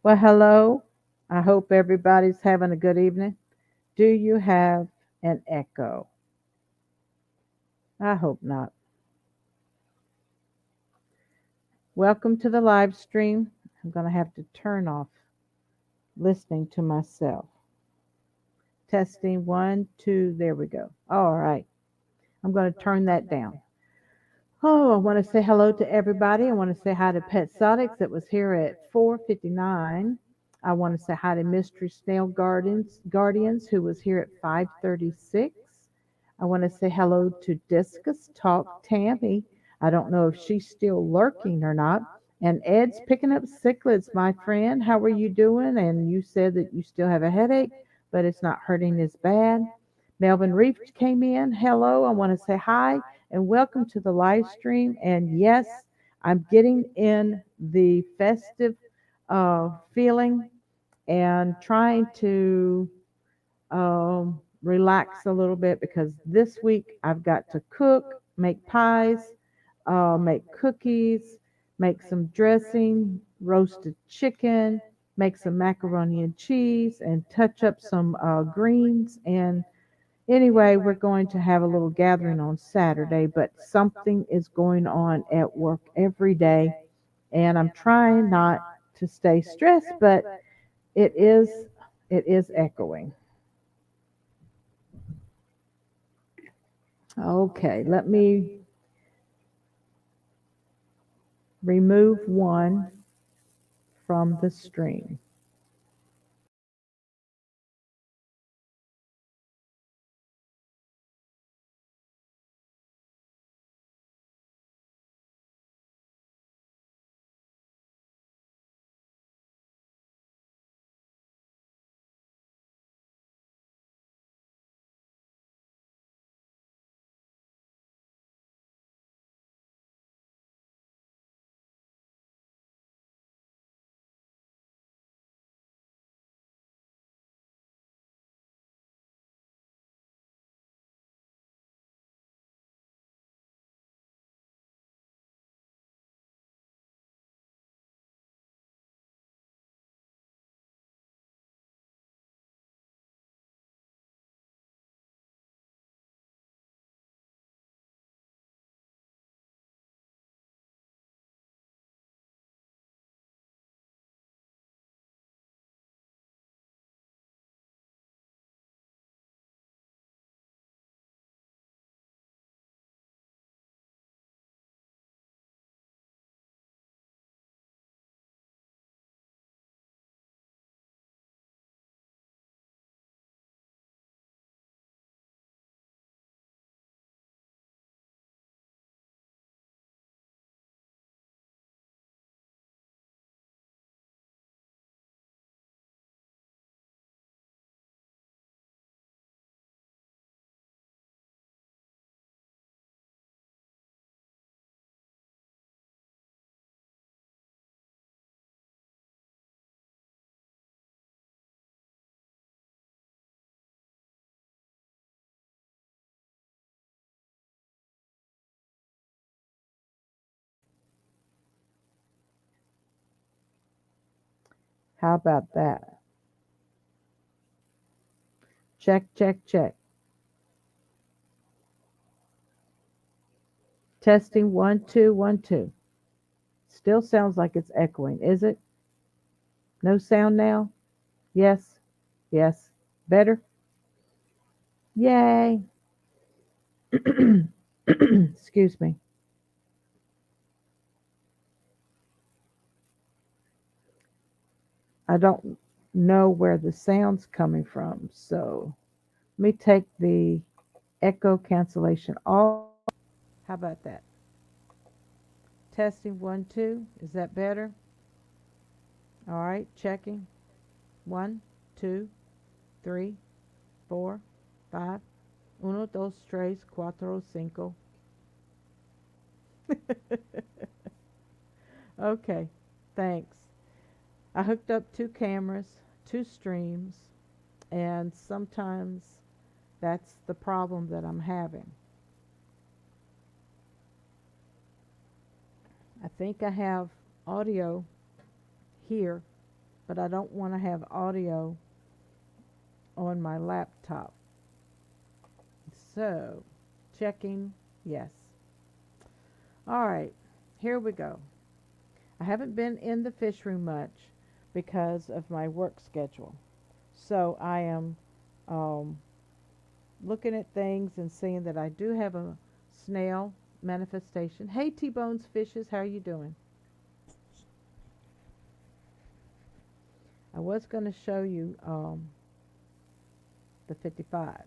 Well, hello. I hope everybody's having a good evening. Do you have an echo? I hope not. Welcome to the live stream. I'm going to have to turn off listening to myself. Testing one, two, there we go. All right. I'm going to turn that down. Oh, I want to say hello to everybody. I want to say hi to Pet Sonics that was here at 4:59. I want to say hi to Mystery Snail Guardians who was here at 5:36. I want to say hello to Discus Talk Tammy. I don't know if she's still lurking or not. And Ed's picking up cichlids, my friend. How are you doing? And you said that you still have a headache, but it's not hurting as bad. Melvin Reef came in. Hello. I want to say hi and welcome to the live stream. And yes, I'm getting in the festive feeling and trying to relax a little bit because this week I've got to cook, make pies, make cookies, make some dressing, roasted chicken, make some macaroni and cheese, and touch up some greens. And anyway, we're going to have a little gathering on Saturday, but something is going on at work every day. And I'm trying not to stay stressed, but it is it is echoing. Okay, let me remove one from the stream. How about that? Check, check, check. Testing one, two, one, two. Still sounds like it's echoing, is it? No sound now? Yes, yes. Better? Yay. Excuse me. I don't know where the sound's coming from, so let me take the echo cancellation off. How about that? Testing one, two. Is that better? All right, checking. One, two, three, four, five. Uno, dos, tres, cuatro, cinco. Okay, thanks. I hooked up two cameras, two streams, and sometimes that's the problem that I'm having. I think I have audio here, but I don't want to have audio on my laptop. So, checking, yes. All right, here we go. I haven't been in the fish room much because of my work schedule. So I am um, looking at things and seeing that I do have a snail manifestation. Hey T-Bones Fishes, how are you doing? I was going to show you the 55.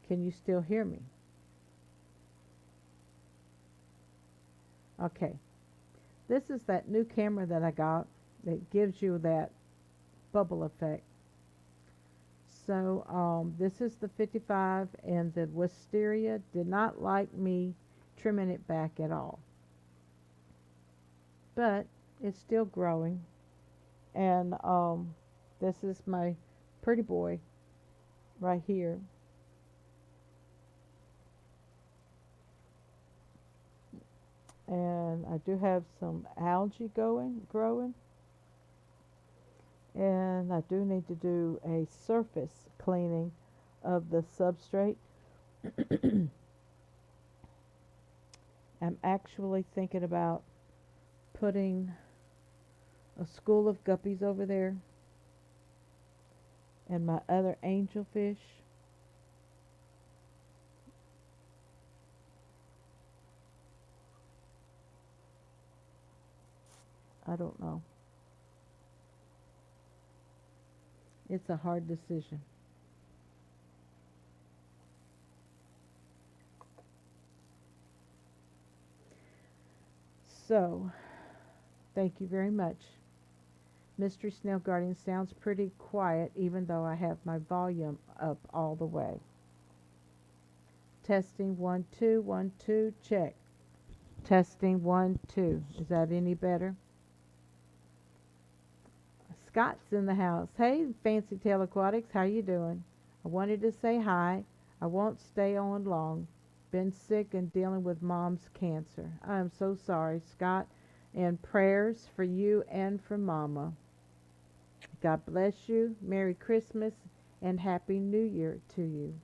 Can you still hear me? Okay. This is that new camera that I got that gives you that bubble effect. So this is the 55, and the wisteria did not like me trimming it back at all. But it's still growing. And this is my pretty boy right here. And I do have some algae growing. And I do need to do a surface cleaning of the substrate. I'm actually thinking about putting a school of guppies over there and my other angelfish. I don't know. It's a hard decision. So, thank you very much. Mystery Snail Guardian sounds pretty quiet even though I have my volume up all the way. Testing 1 2 1 2 check. Testing 1 2. Is that any better? Scott's in the house. Hey, Fancy Tail Aquatics, how you doing? I wanted to say hi. I won't stay on long. Been sick and dealing with mom's cancer. I am so sorry, Scott, and prayers for you and for Mama. God bless you. Merry Christmas and Happy New Year to you.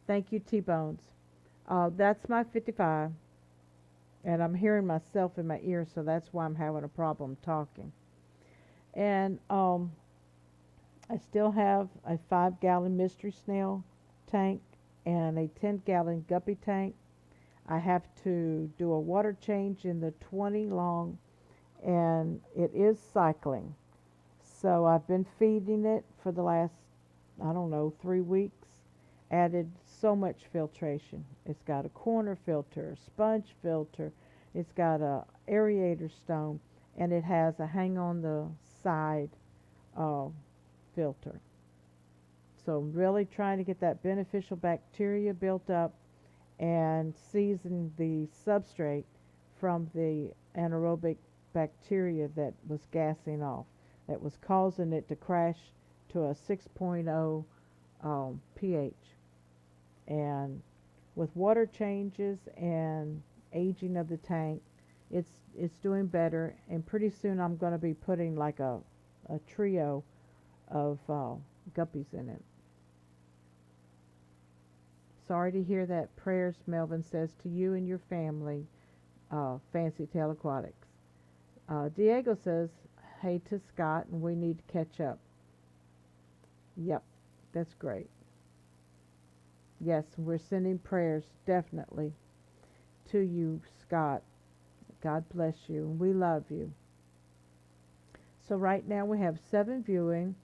Thank you, T-Bones. That's my 55. And I'm hearing myself in my ear, so that's why I'm having a problem talking. And I still have a 5-gallon mystery snail tank and a 10-gallon guppy tank. I have to do a water change in the 20 long, and it is cycling. So I've been feeding it for the last, I don't know, 3 weeks. Added so much filtration. It's got a corner filter, a sponge filter, it's got a aerator stone, and it has a hang on the side filter. So I'm really trying to get that beneficial bacteria built up and season the substrate from the anaerobic bacteria that was gassing off, that was causing it to crash to a 6.0 pH. And with water changes and aging of the tank, it's doing better. And pretty soon I'm going to be putting like a trio of guppies in it. Sorry to hear that. Prayers, Melvin says, to you and your family, Fancy Tail Aquatics. Diego says, hey to Scott, and we need to catch up. Yep, that's great. Yes, we're sending prayers definitely to you, Scott. God bless you, and we love you. So right now we have 7 viewing.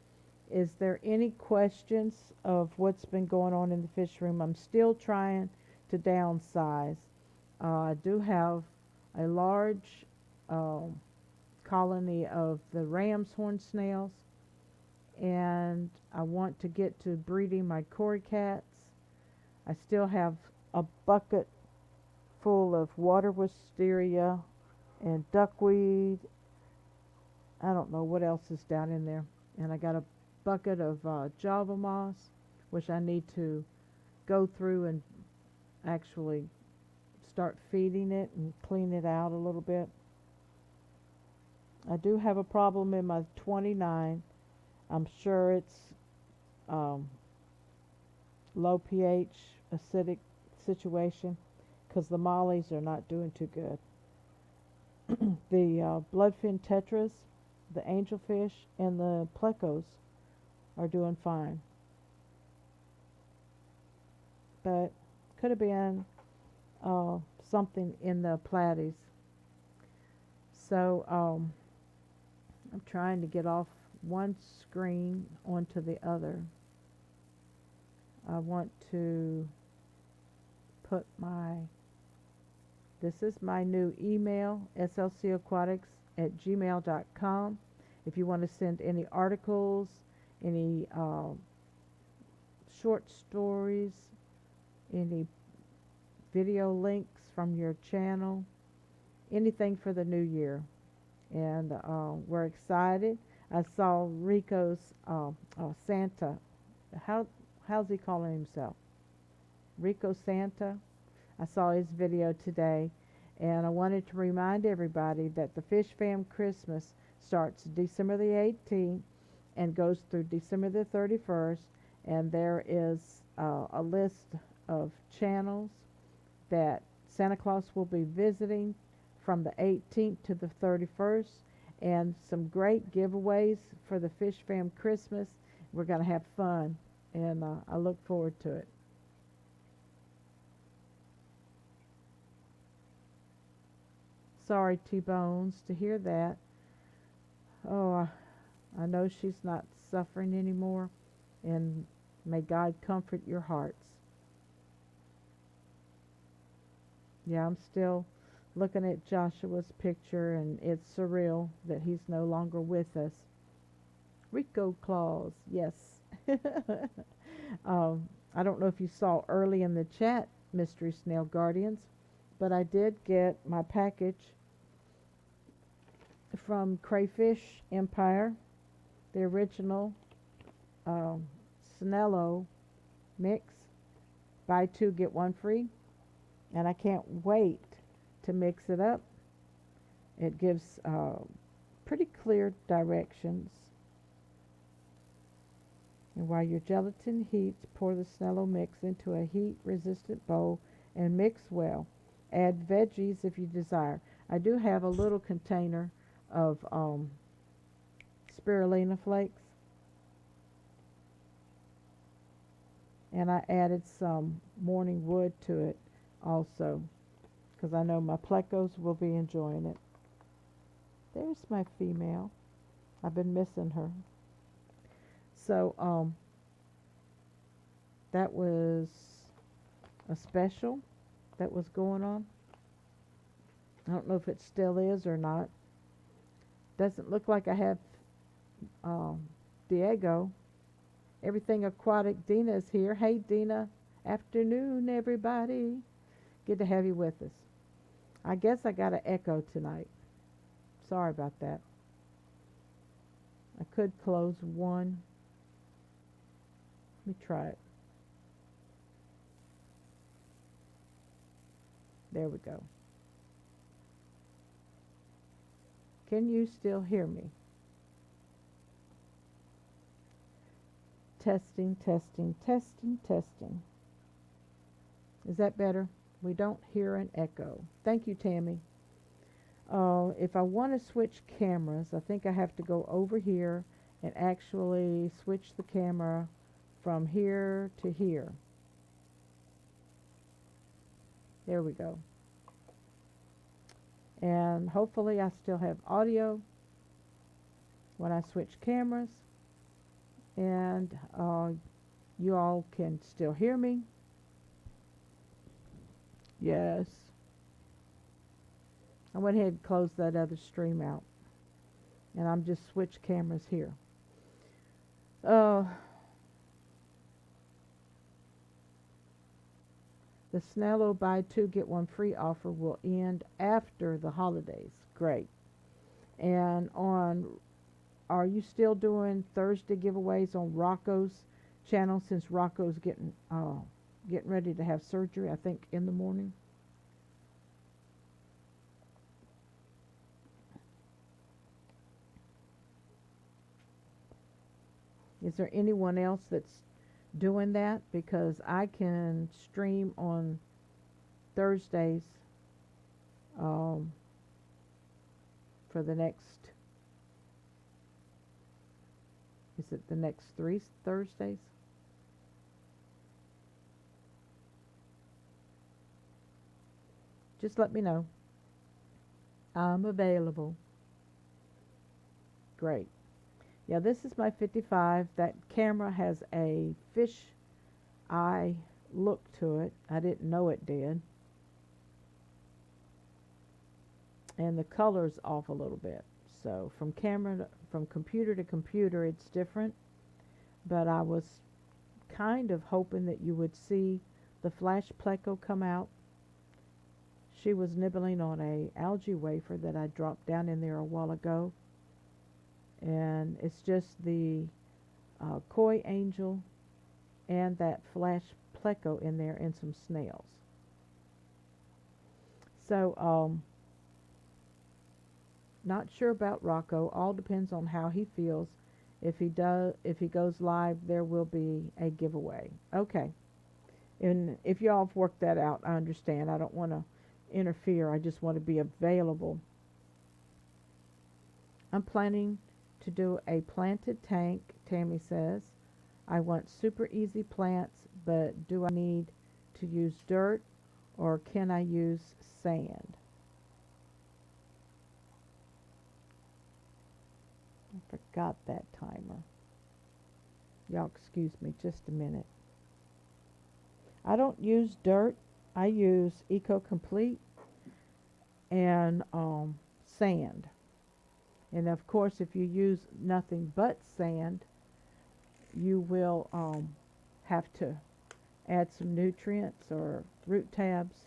Is there any questions of what's been going on in the fish room? I'm still trying to downsize. I do have a large colony of the ram's horn snails, and I want to get to breeding my cory cats. I still have a bucket full of water wisteria and duckweed. I don't know what else is down in there. And I got a bucket of Java moss, which I need to go through and actually start feeding it and clean it out a little bit. I do have a problem in my 29. I'm sure it's um, low pH, acidic situation, because the mollies are not doing too good. The bloodfin tetras, the angelfish, and the plecos are doing fine. But could have been something in the platies. So I'm trying to get off one screen onto the other. I want to put this is my new email, slc-aquatics@gmail.com. If you want to send any articles, any short stories, any video links from your channel, anything for the new year. And we're excited. I saw Rico's Santa. How's he calling himself? Rico Santa. I saw his video today, and I wanted to remind everybody that the FishFam Christmas starts December the 18th and goes through December the 31st, and there is a list of channels that Santa Claus will be visiting from the 18th to the 31st, and some great giveaways for the FishFam Christmas. We're going to have fun, and I look forward to it. Sorry, T-Bones, to hear that. Oh, I know she's not suffering anymore, and may God comfort your hearts. Yeah, I'm still looking at Joshua's picture, and it's surreal that he's no longer with us. Rico Claus, yes. I don't know if you saw early in the chat, Mystery Snail Guardians, but I did get my package from Crayfish Empire, the original Snello mix. Buy two, get one free. And I can't wait to mix it up. It gives pretty clear directions. And while your gelatin heats, pour the Snello mix into a heat-resistant bowl and mix well. Add veggies if you desire. I do have a little container of spirulina flakes. And I added some morning wood to it also, because I know my plecos will be enjoying it. There's my female. I've been missing her. So that was a special that was going on. I don't know if it still is or not. Doesn't look like I have Diego. Everything Aquatic Dina is here. Hey Dina, afternoon everybody. Good to have you with us. I guess I got an echo tonight. Sorry about that. I could close one. Let me try it. There we go. Can you still hear me? Testing, testing, testing, testing. Is that better? We don't hear an echo. Thank you, Tammy. If I want to switch cameras, I think I have to go over here and actually switch the camera from here to here. There we go. And hopefully I still have audio when I switch cameras, and you all can still hear me. Yes. I went ahead and closed that other stream out, and I'm just switch cameras here. The The Snello buy two get one free offer will end after the holidays. Great. And are you still doing Thursday giveaways on Rocco's channel since Rocco's getting ready to have surgery, I think, in the morning? Is there anyone else that's doing that? Because I can stream on Thursdays um, for the next, is it the next three Thursdays? Just let me know. I'm available. Great. Yeah, this is my 55. That camera has a fish eye look to it. I didn't know it did. And the color's off a little bit. So from computer to computer, it's different. But I was kind of hoping that you would see the flash pleco come out. She was nibbling on a algae wafer that I dropped down in there a while ago. And it's just the koi angel and that flash pleco in there and some snails. So, not sure about Rocco. All depends on how he feels. If he goes live, there will be a giveaway. Okay. And if y'all have worked that out, I understand. I don't want to interfere. I just want to be available. I'm planning to do a planted tank, Tammy says. I want super easy plants, but do I need to use dirt or can I use sand? I forgot that timer. Y'all excuse me just a minute. I don't use dirt. I use Eco Complete and sand. And of course, if you use nothing but sand, you will have to add some nutrients or root tabs.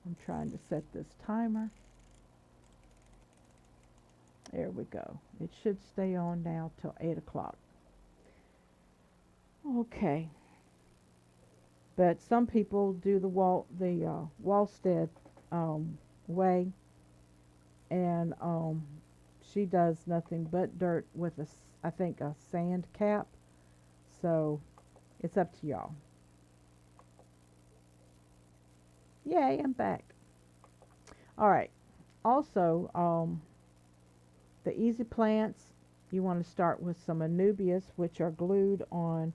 I'm trying to set this timer. There we go. It should stay on now till 8 o'clock. Okay. But some people do the Wallstead way, and she does nothing but dirt with I think a sand cap. So it's up to y'all. Yay, I'm back. All right. Also, the easy plants, you want to start with some anubias, which are glued on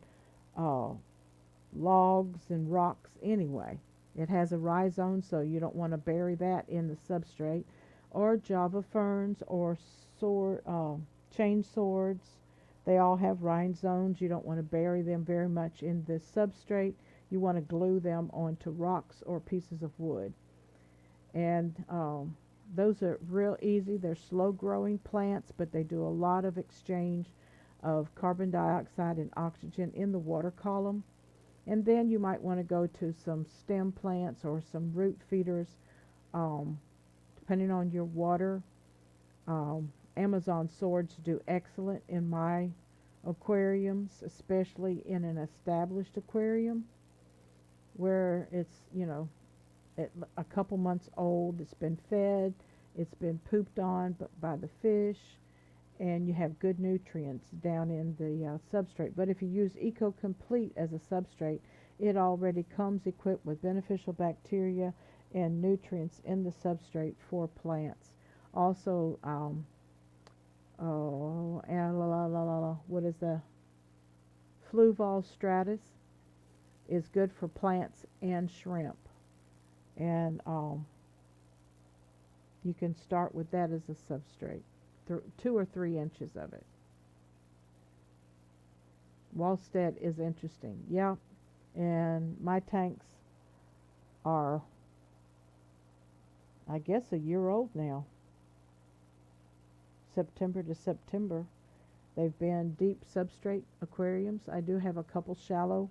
logs and rocks anyway. It has a rhizome, so you don't want to bury that in the substrate. Or Java ferns or chain swords. They all have rhizomes. You don't want to bury them very much in the substrate. You want to glue them onto rocks or pieces of wood. And those are real easy. They're slow growing plants, but they do a lot of exchange of carbon dioxide and oxygen in the water column. And then you might want to go to some stem plants or some root feeders, depending on your water. Amazon swords do excellent in my aquariums, especially in an established aquarium where it's, a couple months old, it's been fed, it's been pooped on by the fish, and you have good nutrients down in the substrate. But if you use Eco Complete as a substrate, it already comes equipped with beneficial bacteria and nutrients in the substrate for plants. Also, what is the Fluval stratus is good for plants and shrimp. And you can start with that as a substrate, 2 or 3 inches of it. Wallstead is interesting. Yeah, and my tanks are, I guess, a year old now. September to September. They've been deep substrate aquariums. I do have a couple shallow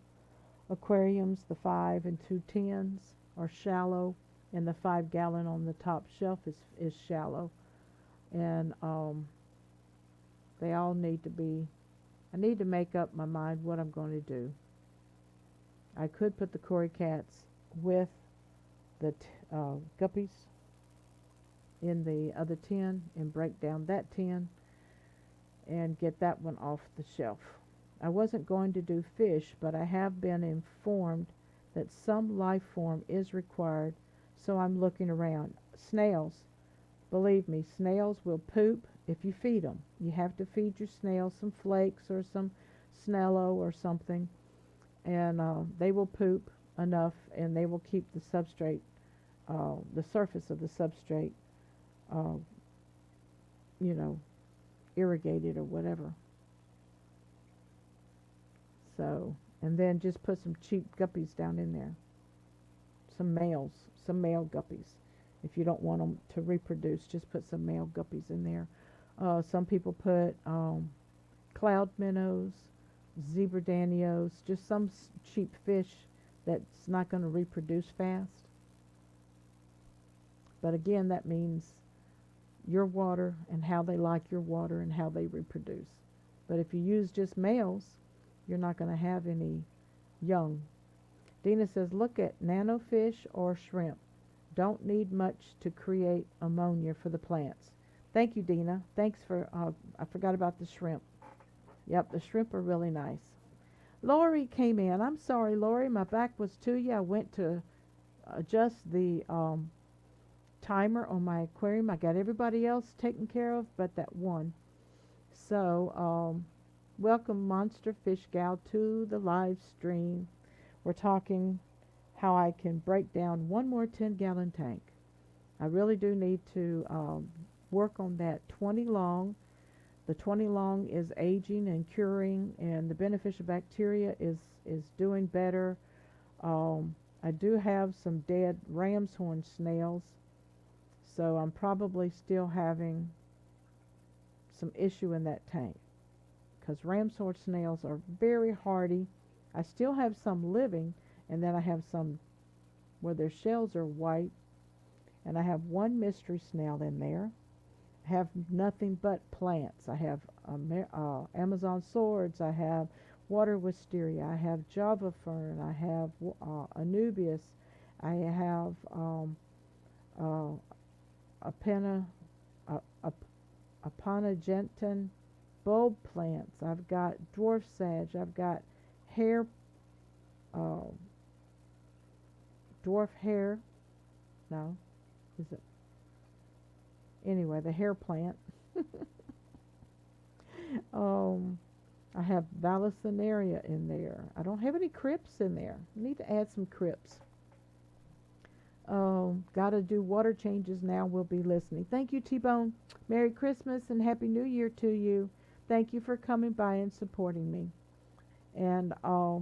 aquariums. The 5 and 210s are shallow, and the 5-gallon on the top shelf is shallow. And they all need to be, I need to make up my mind what I'm going to do. I could put the Cory cats with the guppies in the other tin and break down that tin and get that one off the shelf. I wasn't going to do fish, but I have been informed that some life form is required, so I'm looking around. Snails. Believe me, snails will poop if you feed them. You have to feed your snails some flakes or some Snello or something, and they will poop enough, and they will keep the substrate, the surface of the substrate, uh, you know, irrigated or whatever. So, and then just put some cheap guppies down in there. Some males, some male guppies. If you don't want them to reproduce, just put some male guppies in there. Some people put cloud minnows, zebra danios, just some cheap fish that's not going to reproduce fast. But again, that means your water and how they like your water and how they reproduce. But if you use just males, you're not going to have any young. Dina says, look at nanofish or shrimp. Don't need much to create ammonia for the plants. Thank you, Dina. Thanks for, I forgot about the shrimp. Yep, the shrimp are really nice. Lori came in. I'm sorry, Lori, my back was to you. I went to adjust the timer on my aquarium. I got everybody else taken care of but that one. So, welcome, Monster Fish Gal, to the live stream. We're talking how I can break down one more 10-gallon tank. I really do need to work on that 20 long. The 20 long is aging and curing, and the beneficial bacteria is doing better. I do have some dead ram's horn snails, so I'm probably still having some issue in that tank, because ram's horn snails are very hardy. I still have some living, and then I have some where their shells are white, and I have one mystery snail in there. I have nothing but plants. I have Amazon swords, I have water wisteria, I have Java fern, I have Anubias, I have Apena, Apanagenton bulb plants. I've got dwarf sage. I've got hair, dwarf hair. No, is it? Anyway, the hair plant. I have Vallisneria in there. I don't have any crypts in there. I need to add some crypts. Got to do water changes now. We'll be listening. Thank you, T-Bone. Merry Christmas and Happy New Year to you. Thank you for coming by and supporting me. And I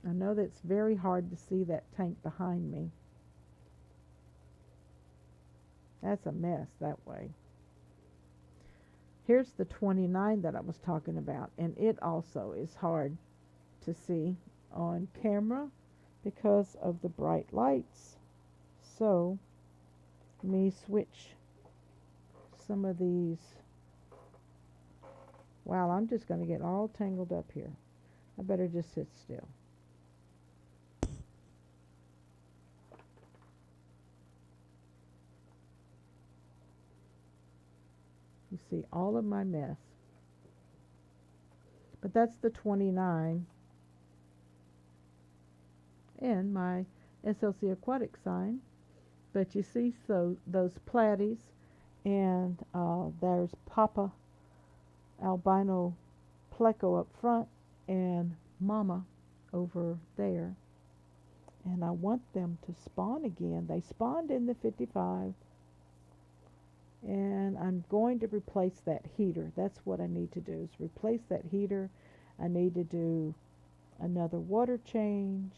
know that it's very hard to see that tank behind me. That's a mess that way. Here's the 29 that I was talking about, and it also is hard to see on camera because of the bright lights. So let me switch some of these. Wow, I'm just going to get all tangled up here. I better just sit still. You see all of my mess. But that's the 29 and my SLC Aquatic sign. But you see, so those platies, and there's Papa albino pleco up front and Mama over there. And I want them to spawn again. They spawned in the 55. And I'm going to replace that heater. That's what I need to do, is replace that heater. I need to do another water change.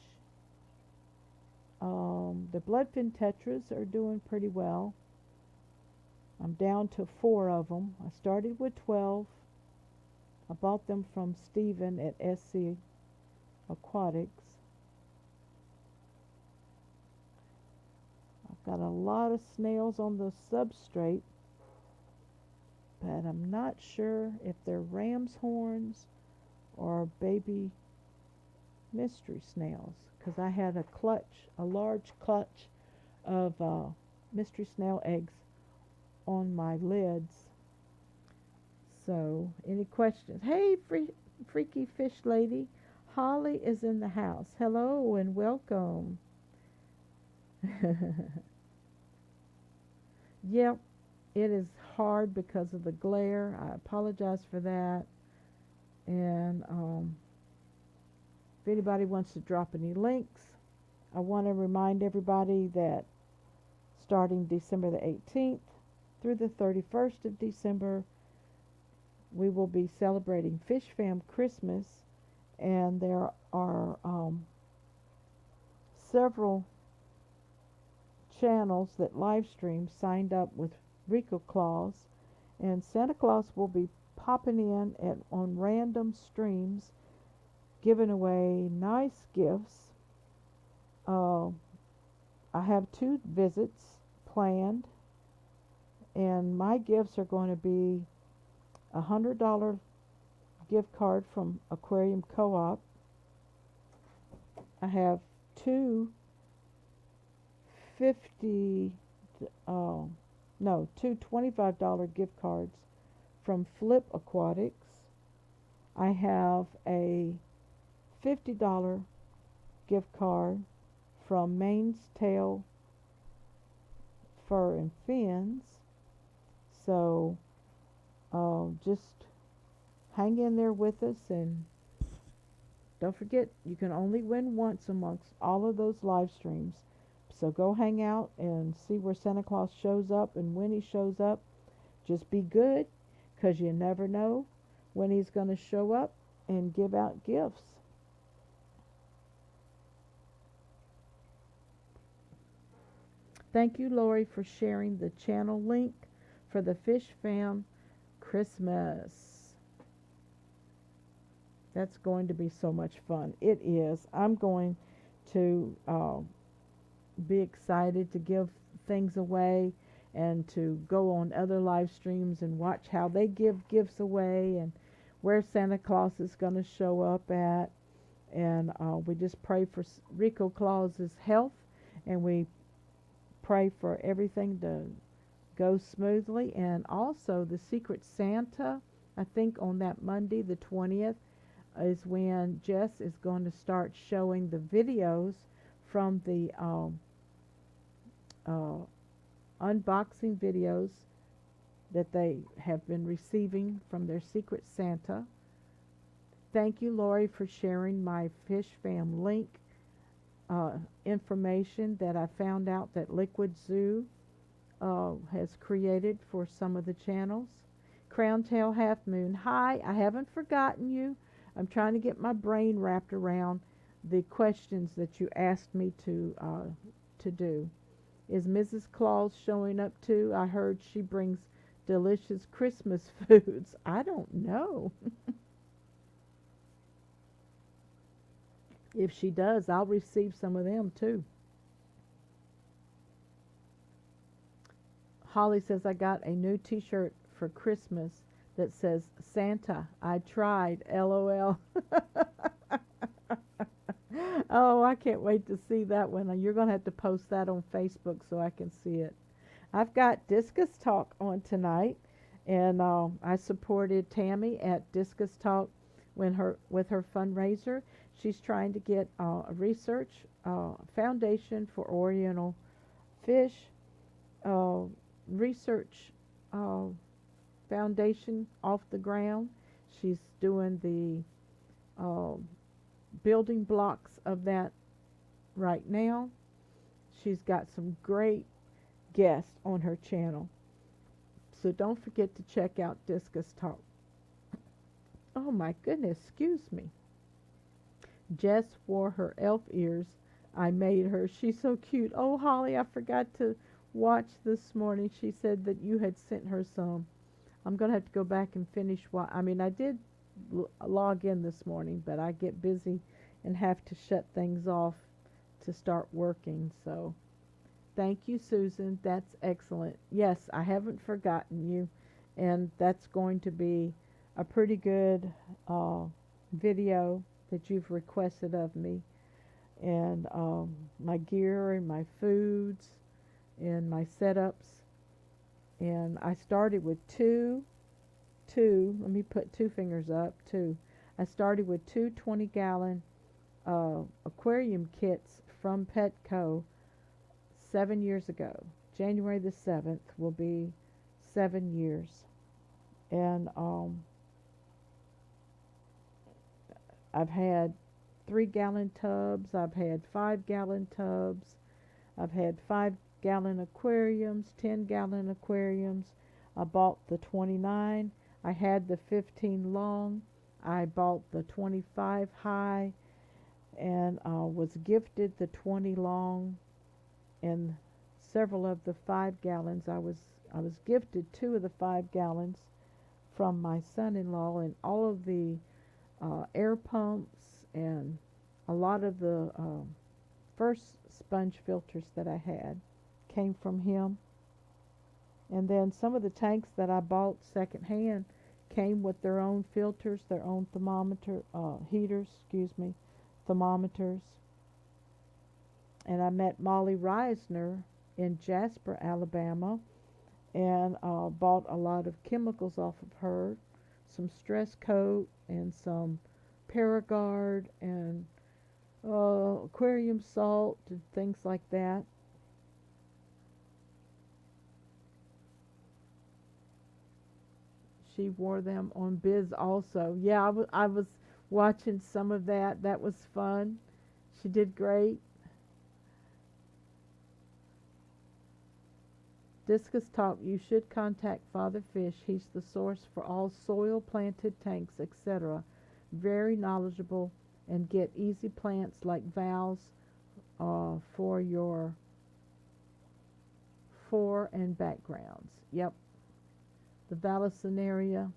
The bloodfin tetras are doing pretty well. I'm down to 4 of them. I started with 12. I bought them from Stephen at SC Aquatics. I've got a lot of snails on the substrate, but I'm not sure if they're ram's horns or baby mystery snails, because I had a large clutch of mystery snail eggs on my lids. So, any questions? Hey, freaky fish lady. Holly is in the house. Hello and welcome. Yep, it is hard because of the glare. I apologize for that. And if anybody wants to drop any links, I want to remind everybody that starting December the 18th through the 31st of December, we will be celebrating FishFam Christmas, and there are several channels that live stream signed up with Rico Claus, and Santa Claus will be popping in on random streams, giving away nice gifts. I have 2 visits planned, and my gifts are going to be a $100 gift card from Aquarium Co-op. I have 2 two $25 gift cards from Flip Aquatics. I have a $50 gift card from Maine's Tail Fur and Fins. So just hang in there with us, and don't forget, you can only win once amongst all of those live streams. So go hang out and see where Santa Claus shows up, and when he shows up, just be good, because you never know when he's going to show up and give out gifts. Thank you, Lori, for sharing the channel link for the FishFam Christmas. That's going to be so much fun. It is. I'm going to be excited to give things away and to go on other live streams and watch how they give gifts away and where Santa Claus is going to show up at. And we just pray for Rico Claus's health, and we pray for everything to go smoothly. And also the Secret Santa, I think on that Monday the 20th is when Jess is going to start showing the videos from the unboxing videos that they have been receiving from their Secret Santa. Thank you, Lori, for sharing my FishFam link information that I found out that Liquid Zoo has created for some of the channels. Crown Tail Half Moon, hi, I haven't forgotten you. I'm trying to get my brain wrapped around the questions that you asked me to do. Is Mrs. Claus showing up too? I heard she brings delicious Christmas foods. I don't know. If she does, I'll receive some of them too. Holly says, I got a new t-shirt for Christmas that says, Santa, I tried, LOL. Oh, I can't wait to see that one. You're going to have to post that on Facebook so I can see it. I've got Discus Talk on tonight, and I supported Tammy at Discus Talk with her fundraiser. She's trying to get a research foundation for Oriental fish, research foundation off the ground. She's doing the building blocks of that right now. She's got some great guests on her channel. So don't forget to check out Discus Talk. Oh my goodness, excuse me. Jess wore her elf ears. I made her. She's so cute. Oh, Holly, I forgot to watched this morning. She said that you had sent her some. I'm going to have to go back and finish what I mean, I did log in this morning, but I get busy and have to shut things off to start working. So, thank you, Susan. That's excellent. Yes, I haven't forgotten you, and that's going to be a pretty good uh, video that you've requested of me, and my gear and my foods and my setups. And I started with let me put two fingers up, two. I started with two 20-gallon aquarium kits from Petco 7 years ago. January the 7th will be 7 years. And I've had 3-gallon tubs, I've had 5-gallon tubs, I've had 5-gallon aquariums, 10-gallon aquariums. I bought the 29. I had the 15 long. I bought the 25 high and was gifted the 20 long and several of the 5 gallons. I was gifted two of the 5 gallons from my son-in-law, and all of the air pumps and a lot of the first sponge filters that I had came from him. And then some of the tanks that I bought secondhand came with their own filters, their own thermometers. And I met Molly Reisner in Jasper, Alabama, and bought a lot of chemicals off of her, some stress coat and some Paragard and aquarium salt and things like that. She wore them on Biz also. Yeah, I was watching some of that. That was fun. She did great. Discus Talk, you should contact Father Fish. He's the source for all soil planted tanks, etc. Very knowledgeable, and get easy plants like valves for your fore and backgrounds. Yep, the Vallisneria.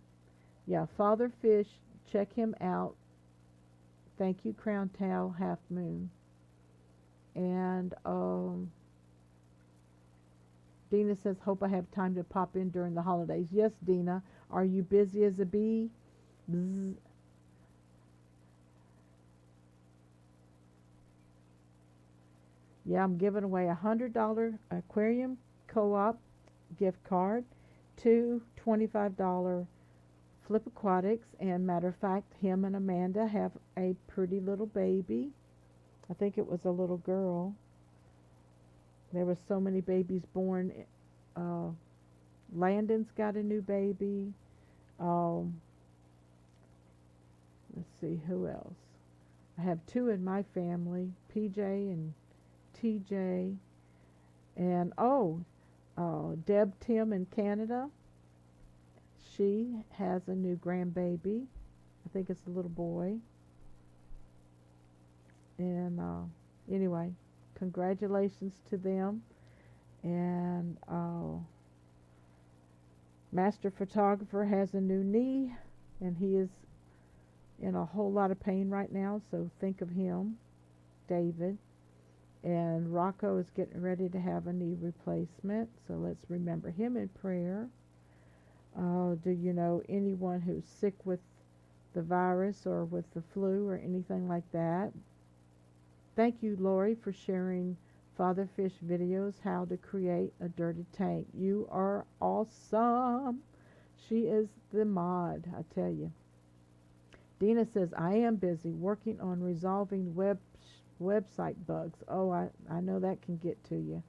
Yeah, Father Fish, check him out. Thank you, Crown Towel, Half Moon. And Dina says, hope I have time to pop in during the holidays. Yes, Dina. Are you busy as a bee? Bzz. Yeah, I'm giving away $100 aquarium co-op gift card, two $25 Flip Aquatics, and matter of fact, him and Amanda have a pretty little baby. I think it was a little girl. There were so many babies born. Uh, Landon's got a new baby. Um, let's see, who else? I have two in my family, PJ and TJ. And Deb Tim in Canada. She has a new grandbaby. I think it's a little boy. And anyway, congratulations to them. And Master Photographer has a new knee, and he is in a whole lot of pain right now, so think of him, David. And Rocco is getting ready to have a knee replacement, so let's remember him in prayer. Do you know anyone who's sick with the virus or with the flu or anything like that? Thank you, Lori, for sharing Father Fish videos, how to create a dirty tank. You are awesome. She is the mod, I tell you. Dina says, I am busy working on resolving website bugs. Oh, I know that can get to you.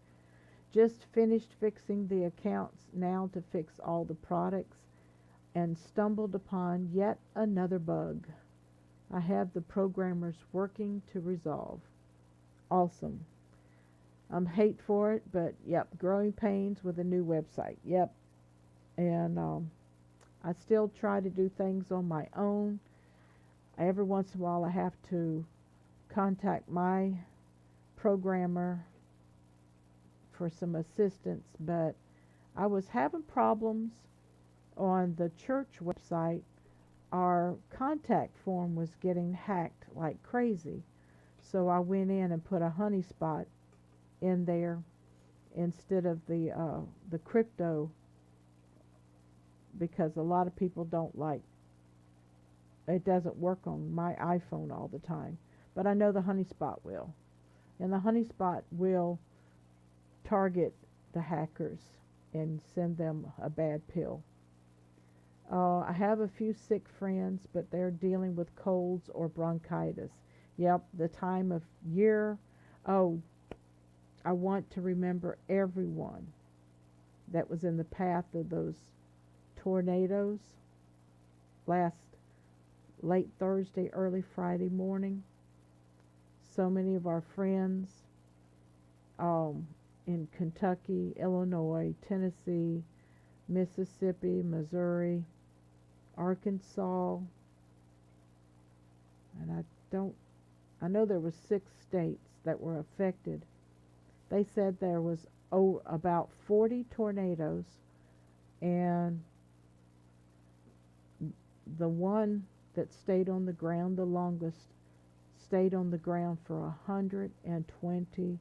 Just finished fixing the accounts now to fix all the products and stumbled upon yet another bug. I have the programmers working to resolve. Awesome. I'm hate for it, but yep, growing pains with a new website. Yep. And I still try to do things on my own. Every once in a while I have to contact my programmer for some assistance, but I was having problems on the church website. Our contact form was getting hacked like crazy. So I went in and put a honey spot in there instead of the crypto, because a lot of people don't like it. Doesn't work on my iPhone all the time, but I know the honey spot will, and the honey spot will target the hackers and send them a bad pill. I have a few sick friends, but they're dealing with colds or bronchitis. Yep, the time of year. Oh, I want to remember everyone that was in the path of those tornadoes last late Thursday, early Friday morning. So many of our friends in Kentucky, Illinois, Tennessee, Mississippi, Missouri, Arkansas, and I know there were 6 states that were affected. They said there was about 40 tornadoes, and the one that stayed on the ground the longest stayed on the ground for 120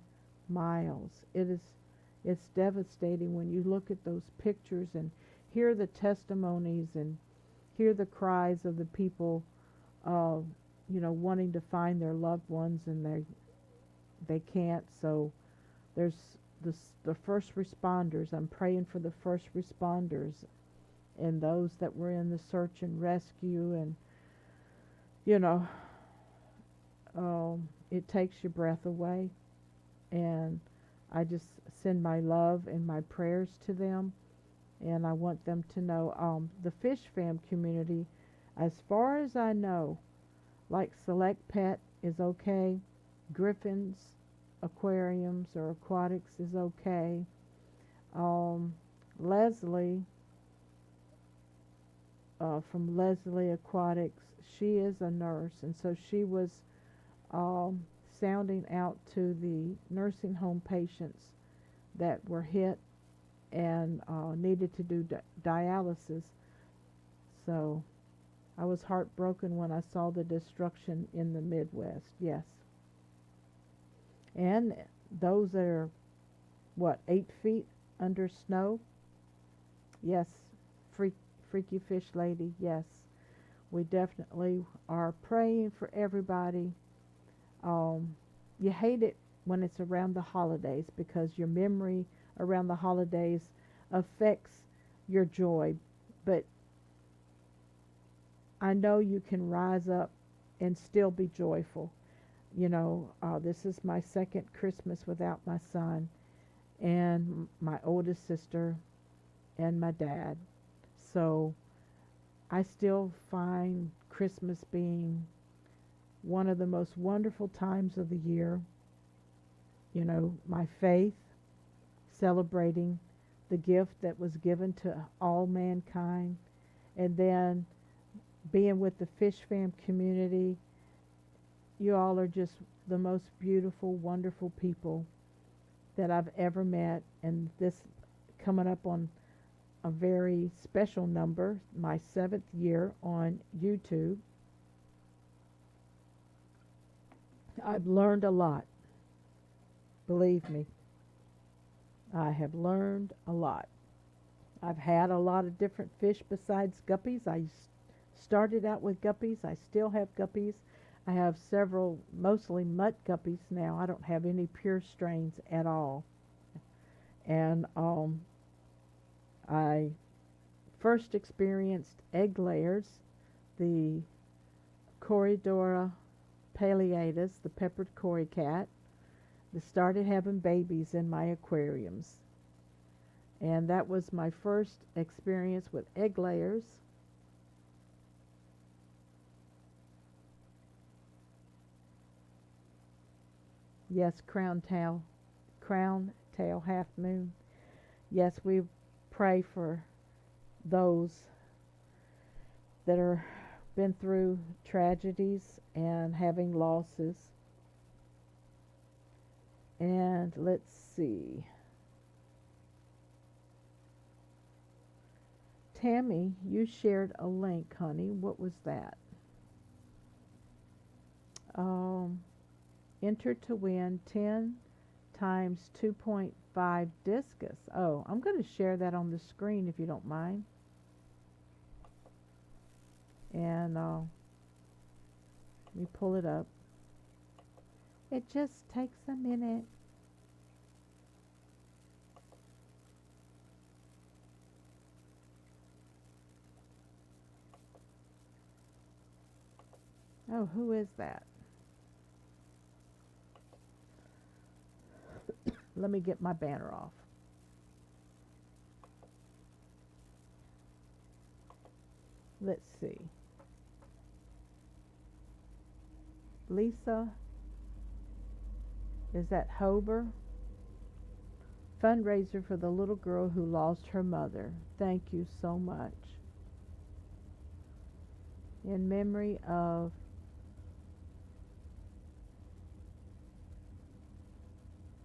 miles. It's devastating when you look at those pictures and hear the testimonies and hear the cries of the people, wanting to find their loved ones, and they can't. So there's the first responders. I'm praying for the first responders and those that were in the search and rescue, and you know, it takes your breath away. And I just send my love and my prayers to them, and I want them to know the FishFam community, as far as I know, like Select Pet is okay, Griffin's Aquariums or Aquatics is okay. Leslie from Leslie Aquatics, she is a nurse, and so she was sounding out to the nursing home patients that were hit and needed to do dialysis. So I was heartbroken when I saw the destruction in the Midwest, yes. And those that are, 8 feet under snow? Yes, Freaky Fish Lady, yes. We definitely are praying for everybody. You hate it when it's around the holidays, because your memory around the holidays affects your joy. But I know you can rise up and still be joyful. This is my second Christmas without my son and my oldest sister and my dad. So I still find Christmas being one of the most wonderful times of the year. My faith, celebrating the gift that was given to all mankind, and then being with the FishFam community. You all are just the most beautiful, wonderful people that I've ever met, and this coming up on a very special number, my 7th year on YouTube. I've learned a lot. Believe me, I have learned a lot. I've had a lot of different fish besides guppies. I started out with guppies. I still have guppies. I have several, mostly mutt guppies now. I don't have any pure strains at all. And I first experienced egg layers, the Corydora paleatus, the peppered cory cat, that started having babies in my aquariums. And that was my first experience with egg layers. Yes, crown tail half moon. Yes, we pray for those that are been through tragedies and having losses. And let's see. Tammy, you shared a link, honey. What was that? Um, enter to win 10 times 2.5 discus. Oh, I'm going to share that on the screen if you don't mind. And let me pull it up. It just takes a minute. Oh, who is that? Let me get my banner off. Let's see. Lisa, is that Hober? Fundraiser for the little girl who lost her mother. Thank you so much. In memory of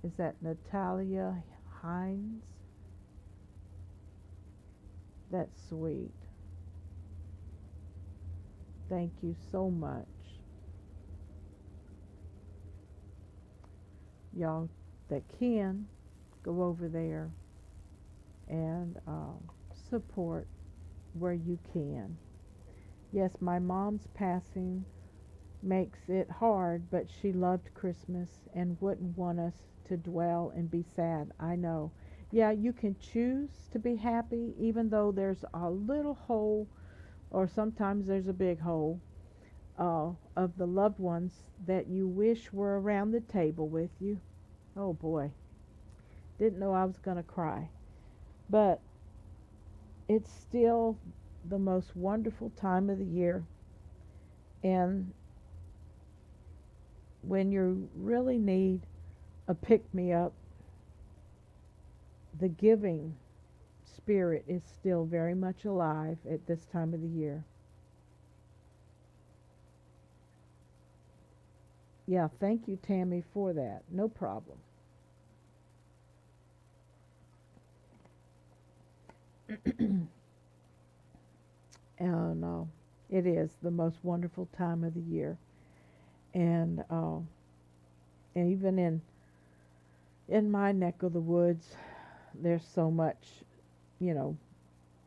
is that Natalia Hines? That's sweet. Thank you so much. Y'all that can go over there and support where you can. Yes, my mom's passing makes it hard, but she loved Christmas and wouldn't want us to dwell and be sad. I know. Yeah, you can choose to be happy even though there's a little hole, or sometimes there's a big hole, of the loved ones that you wish were around the table with you. Oh boy, didn't know I was going to cry. But it's still the most wonderful time of the year. And when you really need a pick me up, the giving spirit is still very much alive at this time of the year. Yeah, thank you, Tammy, for that. No problem. And it is the most wonderful time of the year. And even in my neck of the woods, there's so much, you know,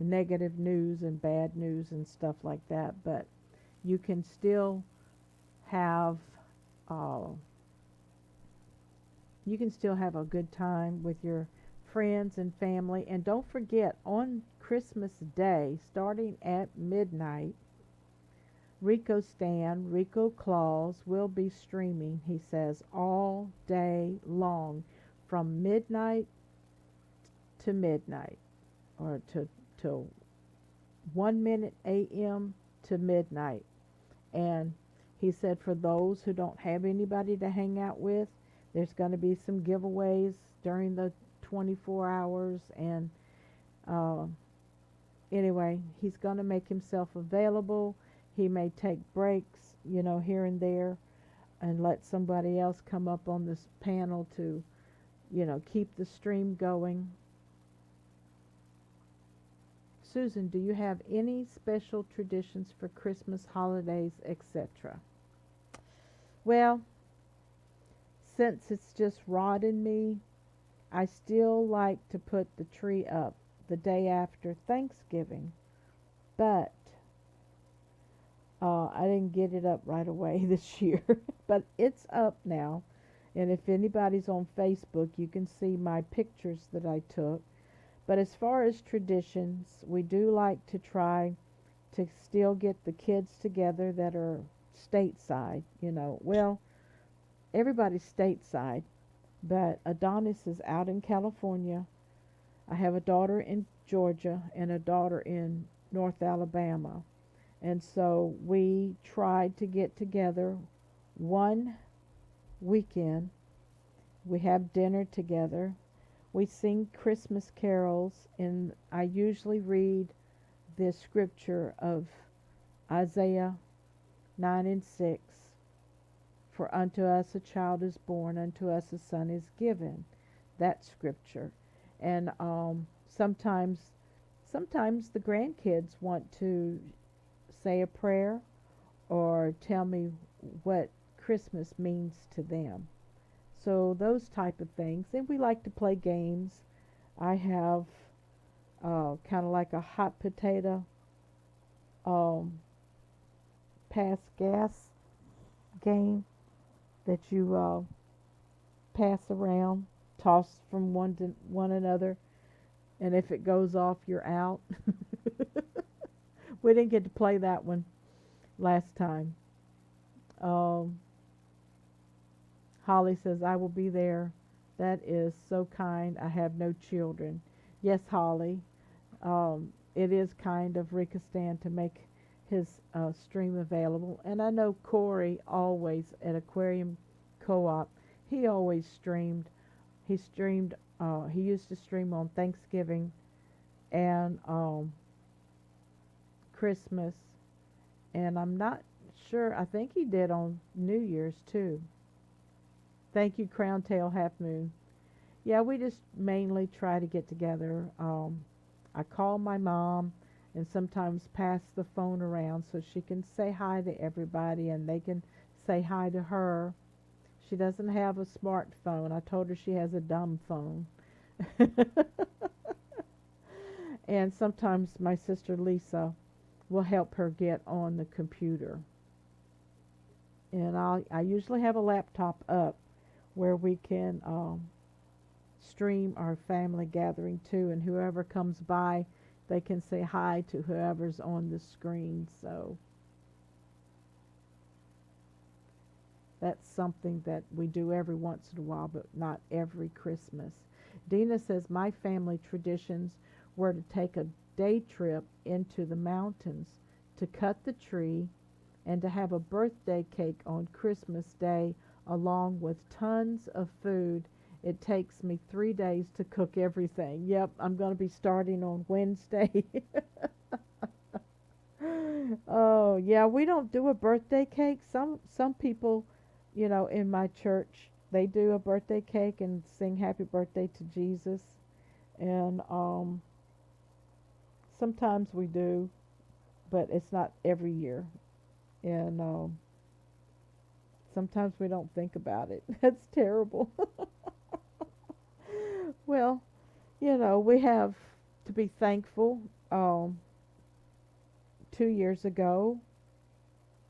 negative news and bad news and stuff like that. But you can still have uh, you can still have a good time with your friends and family. And don't forget, on Christmas Day, starting at midnight, Rico Stan, Rico Claus will be streaming, he says, all day long from midnight to midnight, or to 1 minute a.m. to midnight. And he said for those who don't have anybody to hang out with, there's going to be some giveaways during the 24 hours. And uh, anyway, he's going to make himself available. He may take breaks, here and there, and let somebody else come up on this panel to, keep the stream going. Susan, do you have any special traditions for Christmas, holidays, etc.? Well, since it's just Rod and me, I still like to put the tree up the day after Thanksgiving, but I didn't get it up right away this year, but it's up now. And if anybody's on Facebook, you can see my pictures that I took. But as far as traditions, we do like to try to still get the kids together that are stateside, Well, everybody's stateside, but Adonis is out in California. I have a daughter in Georgia and a daughter in North Alabama. And so we tried to get together one weekend. We have dinner together. We sing Christmas carols, and I usually read the scripture of Isaiah 9 and 6. For unto us a child is born, unto us a son is given. That scripture. And sometimes sometimes the grandkids want to say a prayer or tell me what Christmas means to them. So those type of things. And we like to play games. I have kind of like a hot potato um, pass gas game that you pass around, toss from one to one another, and if it goes off, you're out. We didn't get to play that one last time. Um, Holly says, I will be there. That is so kind. I have no children. Yes, Holly. It is kind of Rikistan to make his stream available. And I know Corey always at Aquarium Co-op, he always streamed. He streamed, he used to stream on Thanksgiving and Christmas. And I'm not sure, I think he did on New Year's too. Thank you, Crown Tail Half Moon. Yeah, we just mainly try to get together. I call my mom and sometimes pass the phone around so she can say hi to everybody and they can say hi to her. She doesn't have a smartphone. I told her she has a dumb phone. And sometimes my sister Lisa will help her get on the computer. And I usually have a laptop up where we can stream our family gathering too, and whoever comes by, they can say hi to whoever's on the screen. So that's something that we do every once in a while, but not every Christmas. Dina says, my family traditions were to take a day trip into the mountains to cut the tree and to have a birthday cake on Christmas Day along with tons of food. It takes me 3 days to cook everything. Yep, I'm going to be starting on Wednesday. Oh, yeah, we don't do a birthday cake. Some people, in my church, they do a birthday cake and sing happy birthday to Jesus. And sometimes we do, but it's not every year. And sometimes we don't think about it. That's terrible. Well, we have to be thankful. 2 years ago,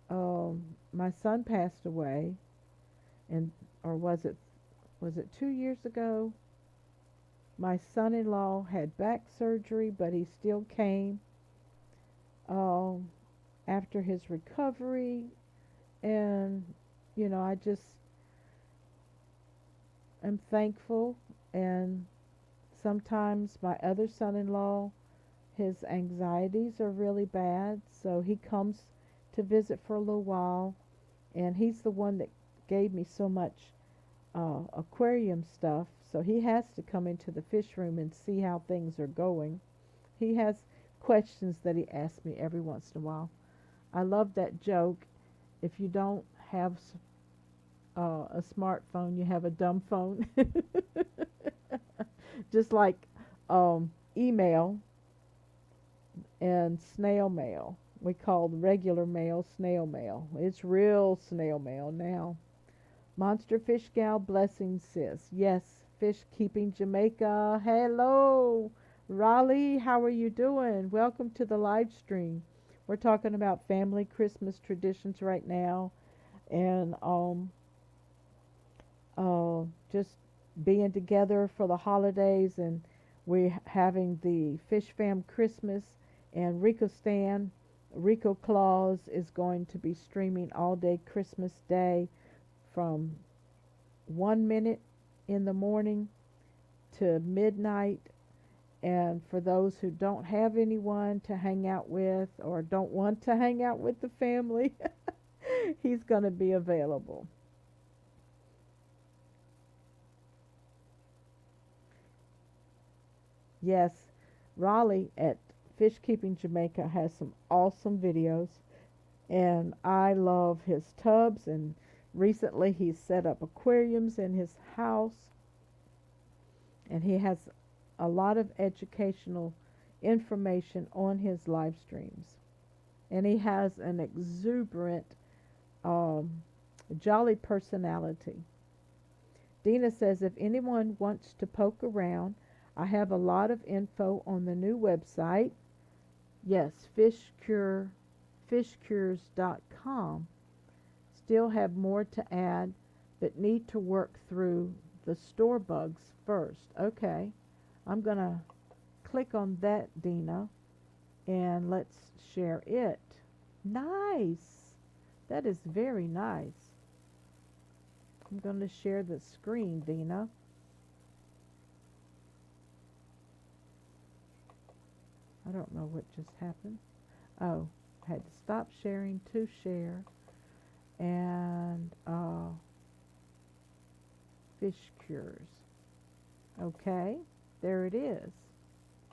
my son passed away, and or was it 2 years ago? My son-in-law had back surgery, but he still came um, after his recovery, and I just am thankful. And sometimes my other son-in-law, his anxieties are really bad, so he comes to visit for a little while, and he's the one that gave me so much aquarium stuff, so he has to come into the fish room and see how things are going. He has questions that he asks me every once in a while. I love that joke. If you don't have a smartphone, you have a dumb phone. Just like email and snail mail. We call the regular mail snail mail. It's real snail mail now. Monster Fish Gal, blessings, sis. Yes, Fish Keeping Jamaica. Hello, Raleigh. How are you doing? Welcome to the live stream. We're talking about family Christmas traditions right now, and just being together for the holidays, and we're having the FishFam Christmas, and Rico Claus is going to be streaming all day Christmas Day from 1 minute in the morning to midnight. And for those who don't have anyone to hang out with or don't want to hang out with the family, he's going to be available. Yes, Raleigh at Fish Keeping Jamaica has some awesome videos, and I love his tubs. And recently he's set up aquariums in his house, and he has a lot of educational information on his live streams. And he has an exuberant, um, jolly personality. Dina says, if anyone wants to poke around, I have a lot of info on the new website. Yes, fishcures.com. Still have more to add, but need to work through the store bugs first. Okay, I'm going to click on that, Dina, and let's share it. Nice. That is very nice. I'm going to share the screen, Dina. I don't know what just happened. Oh, I had to stop sharing to share. And Fish Cures. Okay, there it is.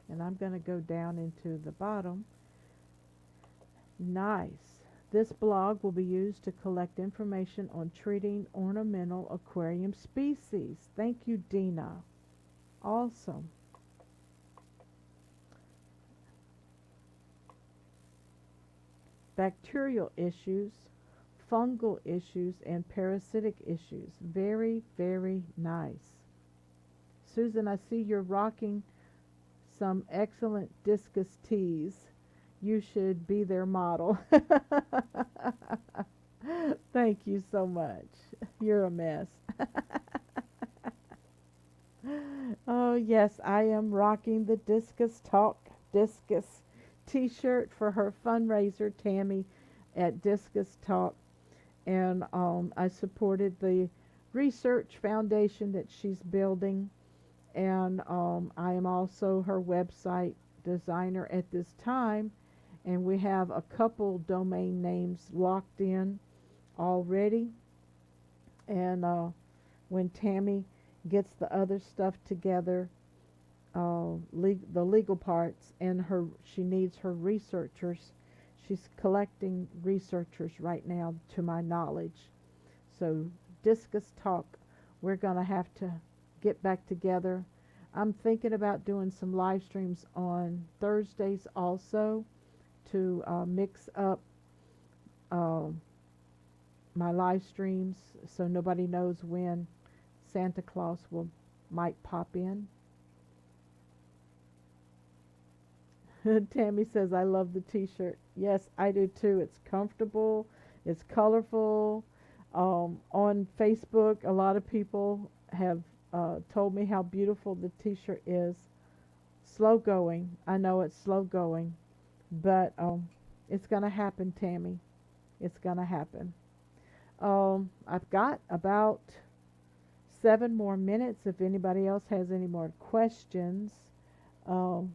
And I'm going to go down into the bottom. Nice. This blog will be used to collect information on treating ornamental aquarium species. Thank you, Dina. Awesome. Bacterial issues, fungal issues, and parasitic issues. Very, very nice. Susan, I see you're rocking some excellent discus teas. You should be their model. Thank you so much. You're a mess. Oh, yes, I am rocking the Discus Talk Discus t-shirt for her fundraiser, Tammy, at Discus Talk. And I supported the research foundation that she's building. And I am also her website designer at this time. And we have a couple domain names locked in already. And when Tammy gets the other stuff together, the legal parts, and she needs her researchers. She's collecting researchers right now, to my knowledge. So Discus Talk, we're going to have to get back together. I'm thinking about doing some live streams on Thursdays also to mix up my live streams so nobody knows when Santa Claus might pop in. Tammy says, I love the t-shirt. Yes, I do too. It's comfortable. It's colorful. On Facebook, a lot of people have told me how beautiful the t-shirt is. Slow going. I know it's slow going. But it's going to happen, Tammy. It's going to happen. I've got about 7 more minutes if anybody else has any more questions. Oh,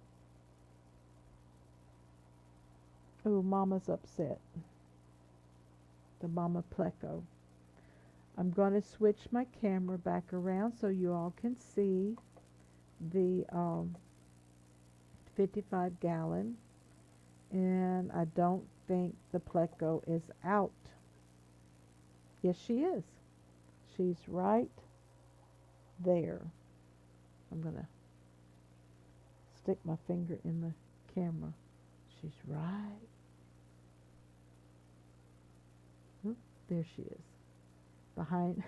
Mama's upset. The Mama Pleco. I'm going to switch my camera back around so you all can see the 55-gallon. And I don't think the Pleco is out. Yes, she is. She's right there. I'm going to stick my finger in the camera. She's right. Oop, there she is. Behind,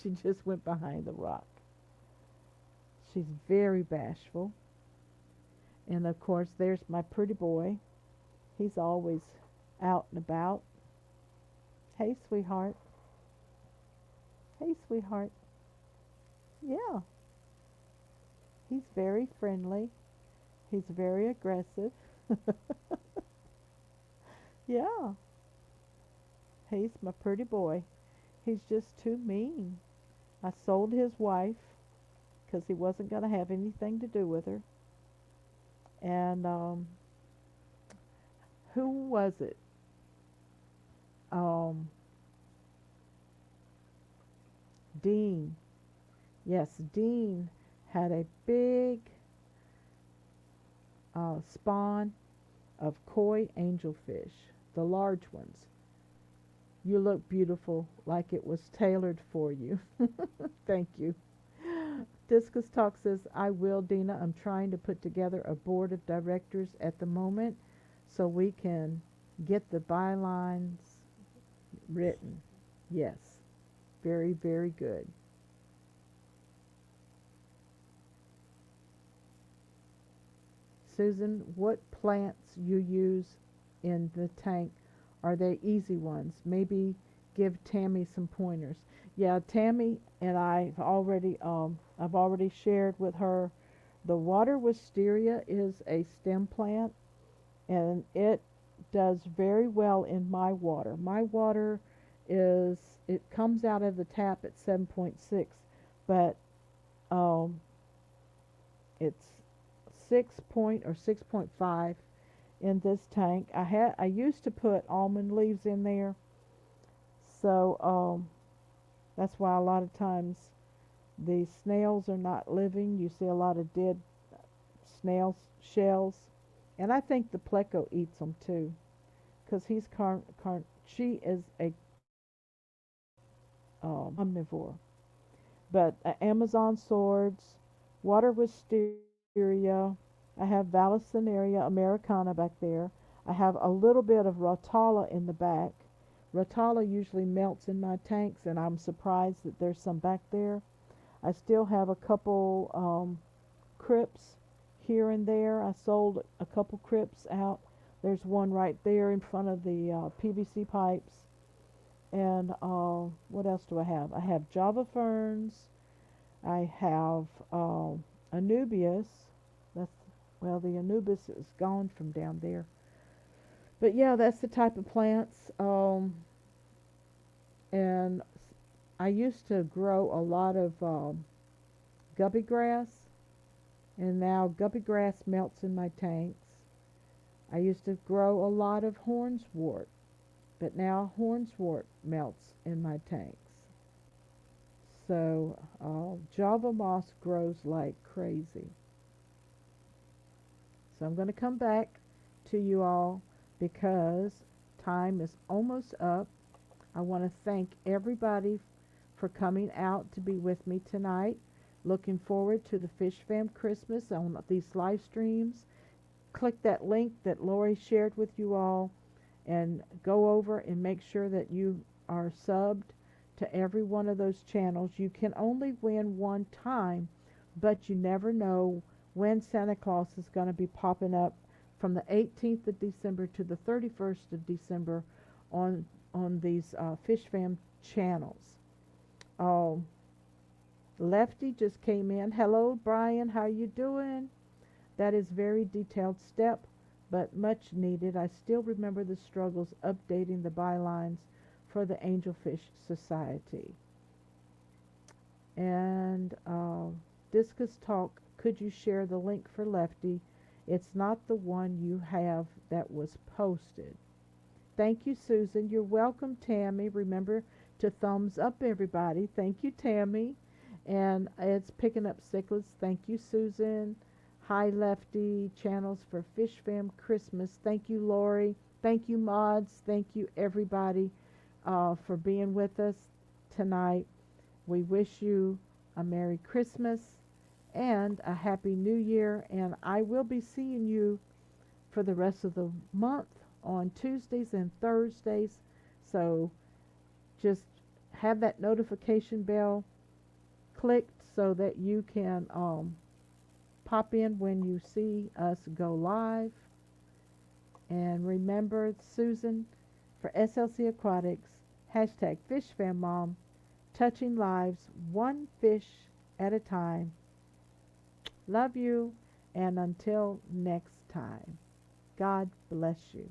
she just went behind the rock. She's very bashful. And of course, there's my pretty boy. He's always out and about. Hey, sweetheart. Hey, sweetheart. Yeah. He's very friendly. He's very aggressive. Yeah. He's my pretty boy. He's just too mean. I sold his wife because he wasn't going to have anything to do with her. And who was it? Dean. Yes, Dean had a big spawn of koi angelfish, the large ones. You look beautiful, like it was tailored for you. Thank you. Discus Talk says, I will, Dina. I'm trying to put together a board of directors at the moment so we can get the bylines written. Yes, very, very good. Susan, what plants you use in the tank? Are they easy ones? Maybe give Tammy some pointers. Yeah, Tammy and I've already shared with her the water wisteria is a stem plant and it does very well in my water. My water is it comes out of the tap at 7.6, but um, it's 6 point or 6.5 in this tank. I used to put almond leaves in there, so that's why a lot of times the snails are not living. You see a lot of dead snail shells, and I think the pleco eats them too, because she is a omnivore. But Amazon swords, water wisteria. I have Vallisneria americana back there. I have a little bit of Rotala in the back. Rotala usually melts in my tanks, and I'm surprised that there's some back there. I still have a couple crypts here and there. I sold a couple crypts out. There's one right there in front of the PVC pipes. And what else do I have? I have Java ferns. I have Anubias. That's well, the Anubis is gone from down there. But yeah, that's the type of plants. And I used to grow a lot of guppy grass, and now guppy grass melts in my tanks. I used to grow a lot of hornswort, but now hornswort melts in my tanks. So Java moss grows like crazy. So I'm going to come back to you all because time is almost up. I want to thank everybody for coming out to be with me tonight. Looking forward to the FishFam Christmas on these live streams. Click that link that Lori shared with you all and go over and make sure that you are subbed to every one of those channels. You can only win one time, but you never know when Santa Claus is going to be popping up from the 18th of December to the 31st of December on these FishFam channels. Um, Lefty just came in. Hello, Brian. How you doing? That is very detailed step, but much needed. I still remember the struggles updating the bylines for the Angelfish Society. And Discus Talk, could you share the link for Lefty? It's not the one you have that was posted. Thank you, Susan. You're welcome, Tammy. Remember to thumbs up, everybody. Thank you, Tammy. And it's picking up cichlids. Thank you, Susan. Hi, Lefty. Channels for FishFam Christmas. Thank you, Lori. Thank you, mods. Thank you, everybody, for being with us tonight. We wish you a Merry Christmas and a Happy New Year. And I will be seeing you for the rest of the month on Tuesdays and Thursdays. So just have that notification bell clicked so that you can pop in when you see us go live. And remember, Susan, for SLC Aquatics, hashtag FishFamMom, touching lives one fish at a time. Love you, and until next time, God bless you.